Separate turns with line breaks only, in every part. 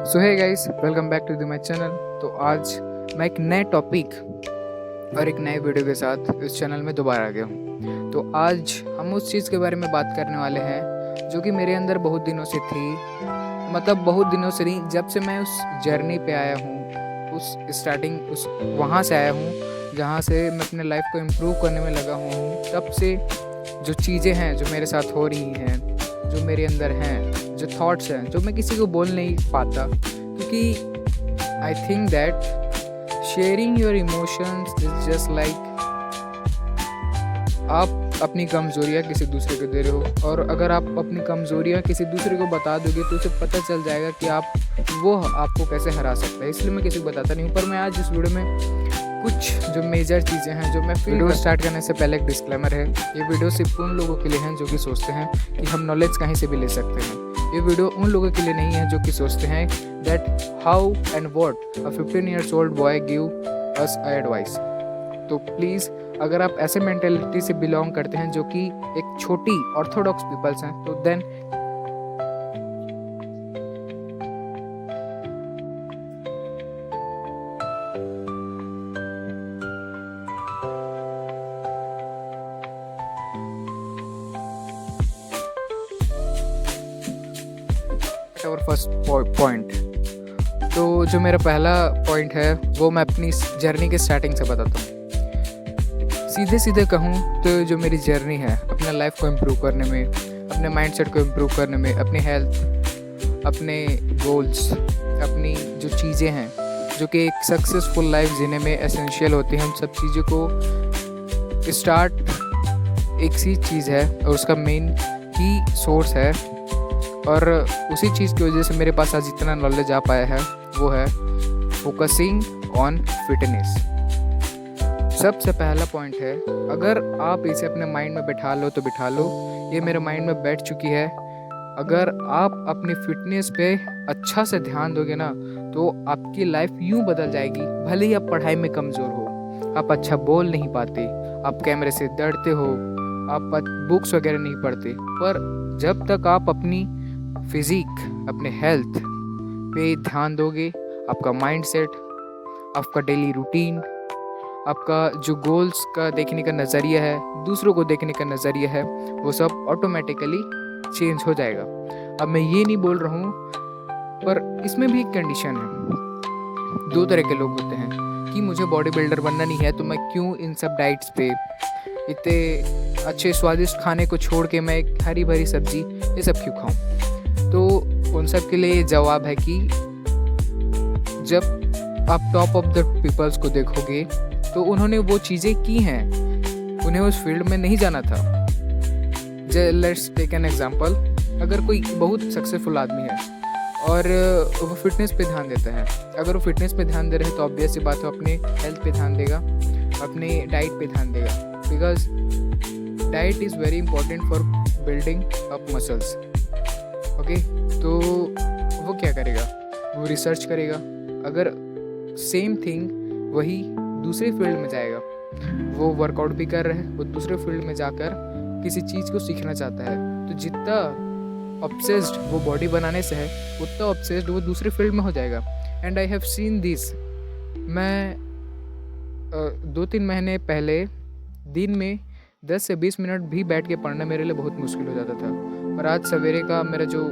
So hey guys, welcome back to my channel. तो आज मैं एक नए टॉपिक और एक नए वीडियो के साथ इस चैनल में दोबारा आ गया हूँ। तो आज हम उस चीज़ के बारे में बात करने वाले हैं जो कि मेरे अंदर बहुत दिनों से थी। मतलब बहुत दिनों से नहीं, जब से मैं उस जर्नी पे आया हूँ, उस वहाँ से आया हूँ जहाँ से मैं अपने लाइफ को इम्प्रूव करने में लगा हूँ। तब से जो चीज़ें हैं जो मेरे साथ हो रही हैं, जो मेरे अंदर हैं, जो थॉट्स हैं, जो मैं किसी को बोल नहीं पाता, क्योंकि I think that sharing your emotions is just like आप अपनी कमज़ोरियाँ किसी दूसरे को दे रहे हो, और अगर आप अपनी कमज़ोरियाँ किसी दूसरे को बता दोगे तो उसे पता चल जाएगा कि वो आपको कैसे हरा सकता है। इसलिए मैं किसी को बताता नहीं हूँ। पर मैं आज इस वीडियो में कुछ जो मेजर चीज़ें हैं जो मैं वीडियो स्टार्ट करने से पहले एक डिस्क्लेमर है, ये वीडियो सिर्फ उन लोगों के लिए हैं जो कि सोचते हैं कि हम नॉलेज कहीं से भी ले सकते हैं। ये वीडियो उन लोगों के लिए नहीं है जो कि सोचते हैं that how and what a 15 years old boy give us advice. तो प्लीज़, अगर आप ऐसे मेंटेलिटी से बिलोंग करते हैं जो कि एक छोटी ऑर्थोडॉक्स पीपल्स हैं, तो देन और फर्स्ट पॉइंट, तो जो मेरा पहला पॉइंट है वो मैं अपनी जर्नी के स्टार्टिंग से बताता हूँ। सीधे सीधे कहूँ तो जो मेरी जर्नी है अपने लाइफ को इम्प्रूव करने में, अपने माइंडसेट को इम्प्रूव करने में, अपनी हेल्थ, अपने गोल्स, अपनी जो चीज़ें हैं जो कि एक सक्सेसफुल लाइफ जीने में एसेंशियल होती हैं, उन सब चीज़ों को स्टार्ट एक सी चीज़ है और उसका मेन की सोर्स है, और उसी चीज़ की वजह से मेरे पास आज इतना नॉलेज आ पाया है, वो है फोकसिंग ऑन फिटनेस। सबसे पहला पॉइंट है, अगर आप इसे अपने माइंड में बैठा लो तो बैठा लो, ये मेरे माइंड में बैठ चुकी है। अगर आप अपनी फिटनेस पे अच्छा से ध्यान दोगे ना तो आपकी लाइफ यूँ बदल जाएगी। भले ही आप पढ़ाई में कमज़ोर हो, आप अच्छा बोल नहीं पाते, आप कैमरे से डरते हो, आप बुक्स वगैरह नहीं पढ़ते, पर जब तक आप अपनी फिज़िक, अपने हेल्थ पे ध्यान दोगे, आपका माइंडसेट, आपका डेली रूटीन, आपका जो गोल्स का देखने का नज़रिया है, दूसरों को देखने का नज़रिया है, वो सब ऑटोमेटिकली चेंज हो जाएगा। अब मैं ये नहीं बोल रहा हूँ, पर इसमें भी एक कंडीशन है। दो तरह के लोग होते हैं कि मुझे बॉडी बिल्डर बनना नहीं है तो मैं क्यों इन सब डाइट्स पे, इतने अच्छे स्वादिष्ट खाने को छोड़ के मैं एक हरी भरी सब्जी ये सब क्यों खाऊं। तो उन सब के लिए जवाब है कि जब आप टॉप ऑफ द पीपल्स को देखोगे तो उन्होंने वो चीज़ें की हैं, उन्हें उस फील्ड में नहीं जाना था। लेट्स टेक एन एग्जांपल, अगर कोई बहुत सक्सेसफुल आदमी है और वो फिटनेस पे ध्यान देता है, अगर वो फिटनेस पे ध्यान दे रहे हैं तो ऑब्वियस सी बात है अपने हेल्थ पे ध्यान देगा, अपने डाइट पे ध्यान देगा, because diet is very important for building up muscles. Okay, तो वो क्या करेगा, वो रिसर्च करेगा। अगर सेम थिंग वही दूसरे फील्ड में जाएगा, वो वर्कआउट भी कर रहा है, वो दूसरे फील्ड में जाकर किसी चीज़ को सीखना चाहता है, तो जितना ऑब्सेस्ड वो बॉडी बनाने से है उतना ऑब्सेस्ड वो दूसरे फील्ड में हो जाएगा। And I have seen this. मैं 2-3 महीने पहले दिन में 10 से 20 मिनट भी बैठ के पढ़ना मेरे लिए बहुत मुश्किल हो जाता था, पर आज सवेरे का मेरा जो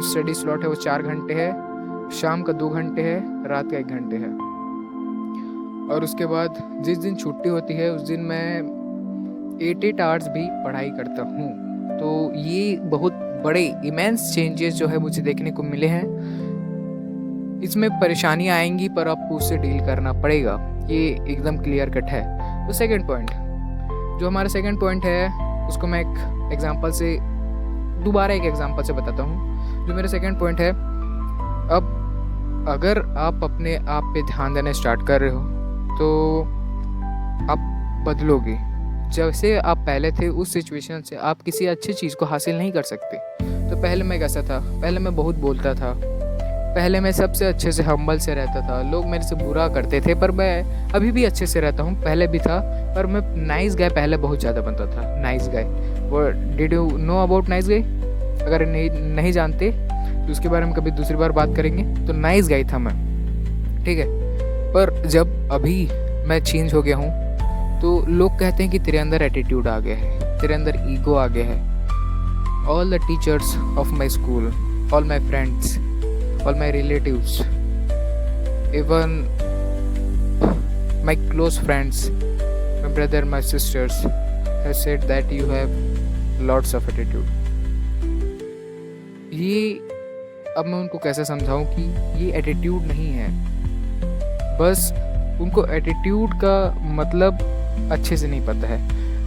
स्टडी स्लॉट है वो 4 घंटे है, शाम का 2 घंटे है, रात का 1 घंटे है, और उसके बाद जिस दिन छुट्टी होती है उस दिन मैं 8 आवर्स भी पढ़ाई करता हूँ। तो ये बहुत बड़े इमेंस चेंजेस जो है मुझे देखने को मिले हैं। इसमें परेशानियाँ आएंगी पर आपको उससे डील करना पड़ेगा, ये एकदम क्लियर कट है। तो सेकंड पॉइंट, जो हमारा सेकंड पॉइंट है उसको मैं एक एग्जांपल से बताता हूँ। जो मेरा सेकंड पॉइंट है, अब अगर आप अपने आप पे ध्यान देना स्टार्ट कर रहे हो तो आप बदलोगे। जैसे आप पहले थे उस सिचुएशन से आप किसी अच्छी चीज़ को हासिल नहीं कर सकते। तो पहले मैं कैसा था, पहले मैं बहुत बोलता था, पहले मैं सबसे अच्छे से हम्बल से रहता था, लोग मेरे से बुरा करते थे, पर मैं अभी भी अच्छे से रहता हूँ, पहले भी था, पर मैं नाइस गाय पहले बहुत ज़्यादा बनता था। नाइस गाय, वो did you know about nice guy? अगर नहीं जानते तो उसके बारे में कभी दूसरी बार बात करेंगे। तो नाइस गाय था मैं, ठीक है। पर जब अभी मैं चेंज हो गया हूँ तो लोग कहते हैं कि तेरे अंदर एटीट्यूड आ गया है, तेरे अंदर ईगो आ गया है। All the teachers of my school, all my friends, all my relatives, even my close friends, my brother, my sisters have said that you have lots of attitude। ये अब मैं उनको कैसे समझाऊं कि ये एटीट्यूड नहीं है, बस उनको एटीट्यूड का मतलब अच्छे से नहीं पता है।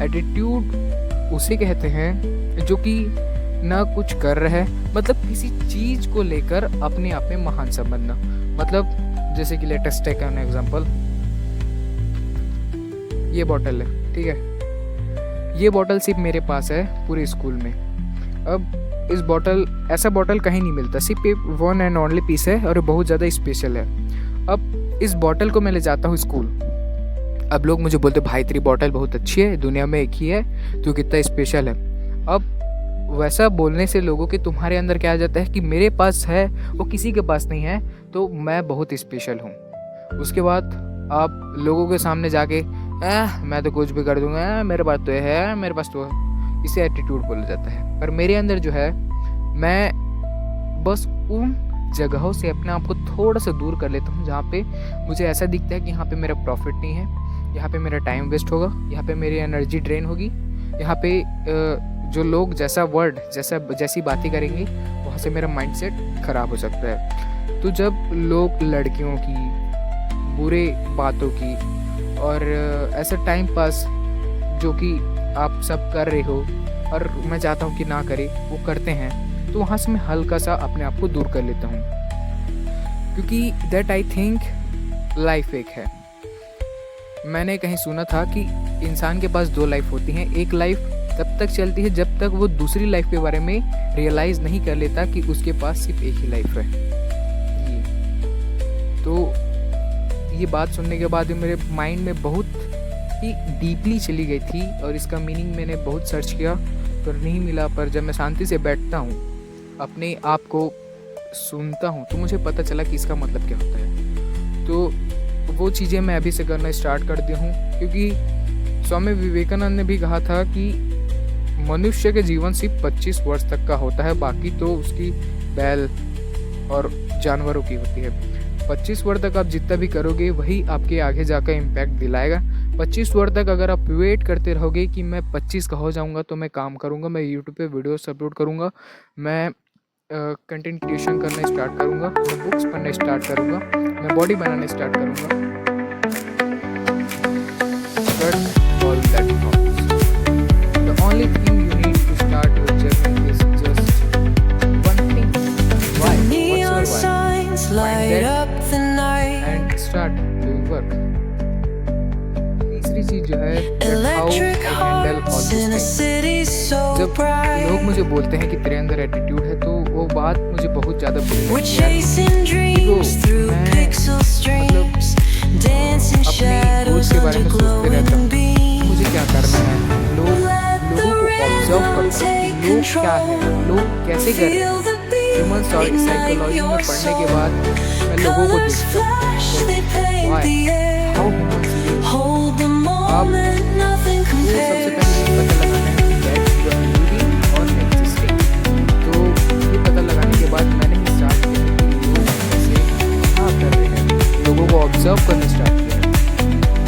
एटीट्यूड उसे कहते हैं जो कि ना कुछ कर रहा है, मतलब किसी चीज़ को लेकर अपने आप में महान समझना। मतलब जैसे कि लेटेस्ट टेक एन एग्जांपल, ये बॉटल है, ठीक है। ये बॉटल सिर्फ मेरे पास है पूरे स्कूल में। अब इस बॉटल, ऐसा बॉटल कहीं नहीं मिलता, सिर्फ एक वन एंड ओनली पीस है और ये बहुत ज़्यादा स्पेशल है। अब इस बॉटल को मैं ले जाता हूँ स्कूल। अब लोग मुझे बोलते भाई तेरी बॉटल बहुत अच्छी है, दुनिया में एक ही है, तू कितना स्पेशल है। अब वैसा बोलने से लोगों के तुम्हारे अंदर क्या आ जाता है कि मेरे पास है, वो किसी के पास नहीं है, तो मैं बहुत स्पेशल हूँ। उसके बाद आप लोगों के सामने जाके मैं तो कुछ भी कर दूंगा, मेरे पास तो है, मेरे पास तो है, इसे एटीट्यूड बोला जाता है। पर मेरे अंदर जो है, मैं बस उन जगहों से अपने आप को थोड़ा सा दूर कर लेता हूँ जहाँ पे मुझे ऐसा दिखता है कि यहाँ पे मेरा प्रॉफिट नहीं है, यहाँ पे मेरा टाइम वेस्ट होगा, यहाँ पे मेरी एनर्जी ड्रेन होगी, यहाँ पे जो लोग जैसा वर्ड जैसी बातें करेंगे वहाँ से मेरा माइंडसेट खराब हो सकता है। तो जब लोग लड़कियों की, बुरे बातों की और ऐसा टाइम पास जो कि आप सब कर रहे हो और मैं चाहता हूँ कि ना करे, वो करते हैं, तो वहाँ से मैं हल्का सा अपने आप को दूर कर लेता हूँ। क्योंकि दैट आई थिंक लाइफ एक है। मैंने कहीं सुना था कि इंसान के पास 2 लाइफ होती हैं। एक लाइफ तब तक चलती है जब तक वो दूसरी लाइफ के बारे में रियलाइज़ नहीं कर लेता कि उसके पास सिर्फ एक ही लाइफ है। तो ये बात सुनने के बाद मेरे माइंड में बहुत ही डीपली चली गई थी और इसका मीनिंग मैंने बहुत सर्च किया पर नहीं मिला। पर जब मैं शांति से बैठता हूँ, अपने आप को सुनता हूँ, तो मुझे पता चला कि इसका मतलब क्या होता है। तो वो चीज़ें मैं अभी से करना स्टार्ट कर दी हूँ, क्योंकि स्वामी विवेकानंद ने भी कहा था कि मनुष्य के जीवन सिर्फ 25 वर्ष तक का होता है, बाकी तो उसकी बैल और जानवरों की होती है। 25 वर्ष तक आप जितना भी करोगे वही आपके आगे जाकर इम्पैक्ट दिलाएगा। 25 वर्ष तक अगर आप वेट करते रहोगे कि मैं 25 का हो जाऊंगा तो मैं काम करूंगा, मैं यूट्यूब पे वीडियोस अपलोड करूंगा, मैं कंटेंट क्रिएशन करना स्टार्ट करूंगा, मैं बुक्स पढ़ना स्टार्ट करूंगा, मैं बॉडी बनाना स्टार्ट करूंगा, but all that not. The only thing you need to start your journey is just one thing, why, what's your why, and start doing work. तीसरी चीज जो है, how I handle all this things. जब लोग मुझे बोलते हैं कि तेरे अंदर एटीट्यूड है, तो वो बात मुझे बहुत ज़्यादा बुरी लगती है। देखो, मैं मतलब अपने गोल के बारे में सोचते रहता हूँ, मुझे क्या करना है, लोगों को ऑब्जर्व करता हूँ, लोग क्या है, लोग कैसे कर रहे हैं। ह्यूमन साइकोलॉजी में पढ़ने के बाद मैं लोगों को देखता हूँ, हाउ ह्यूमन आप सबसे पहले पता लगाना है कि दैट यू आर लिविंग और एग्जिस्टिंग। तो ये पता लगाने के बाद मैंने स्टार्ट किया कि लोग कैसे क्या कर रहे हैं, लोगों को ऑब्जर्व करना स्टार्ट किया।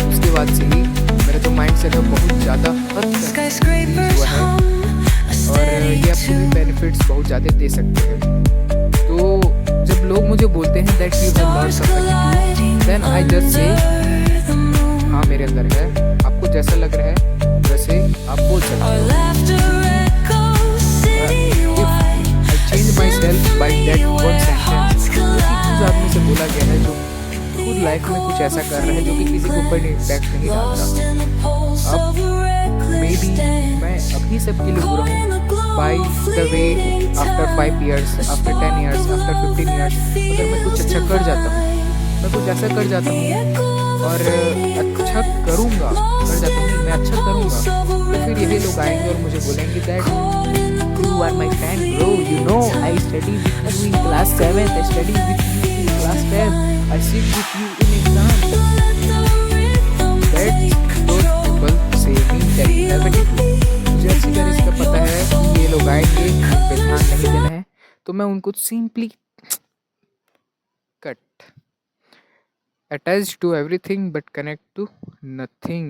उसके बाद से ही मेरा जो माइंड सेट है बहुत ज़्यादा हद तक हुआ है और ये आपको भी बेनिफिट्स बहुत ज़्यादा दे सकते हैं। तो जब लोग मुझे बोलते हैं that you have lots of attitude, then I just say हाँ मेरे अंदर है, आपको जैसा लग रहा है वैसे आप बोल सकते हो। I change my self by that one sentence. कुछ आदमी से बोला गया है जो खुद लाइफ में कुछ ऐसा कर रहे हैं जो कि किसी के ऊपर इम्पैक्ट नहीं डालता। अब मे बी मैं अभी सबके लिए बुरा हूँ, by the way after 5 years, after 10 years, after 15 years अगर मैं कुछ अच्छा कर जाता हूँ, मैं कुछ ऐसा कर जाता हूँ और अच्छा करूँगा, कर जाता हूँ, मैं अच्छा करूँगा, तो फिर यही लोग आएंगे और मुझे बोलेंगे that you are my friend, bro. You know, I study with you in class 7th. I study with you in class 10th. I sit with you in exam. That those people say me that negatively. मुझे अच्छी तरह इसका पता है कि ये लोग आएंगे, इन पे ध्यान नहीं देना है, तो मैं उनको simply cut. Attached to everything but connect to nothing.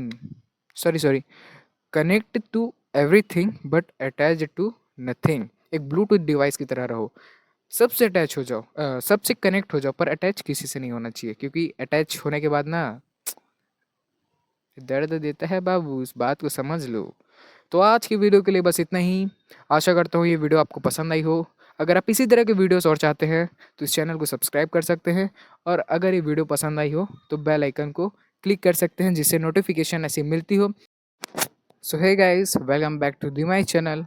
Sorry. Connect to everything but attached to nothing. एक ब्लूटूथ डिवाइस की तरह रहो. सबसे अटैच हो जाओ, सबसे कनेक्ट हो जाओ, पर अटैच किसी से नहीं होना चाहिए, क्योंकि अटैच होने के बाद ना दर्द देता है बाबू. इस बात को समझ लो. तो आज की वीडियो के लिए बस इतना ही. आशा करता हूँ ये वीडियो आपको पसंद आई हो. अगर आप इसी तरह के वीडियोस और चाहते हैं तो इस चैनल को सब्सक्राइब कर सकते हैं, और अगर ये वीडियो पसंद आई हो तो बेल आइकन को क्लिक कर सकते हैं, जिससे नोटिफिकेशन ऐसी मिलती हो. So hey guys, welcome back to the my channel.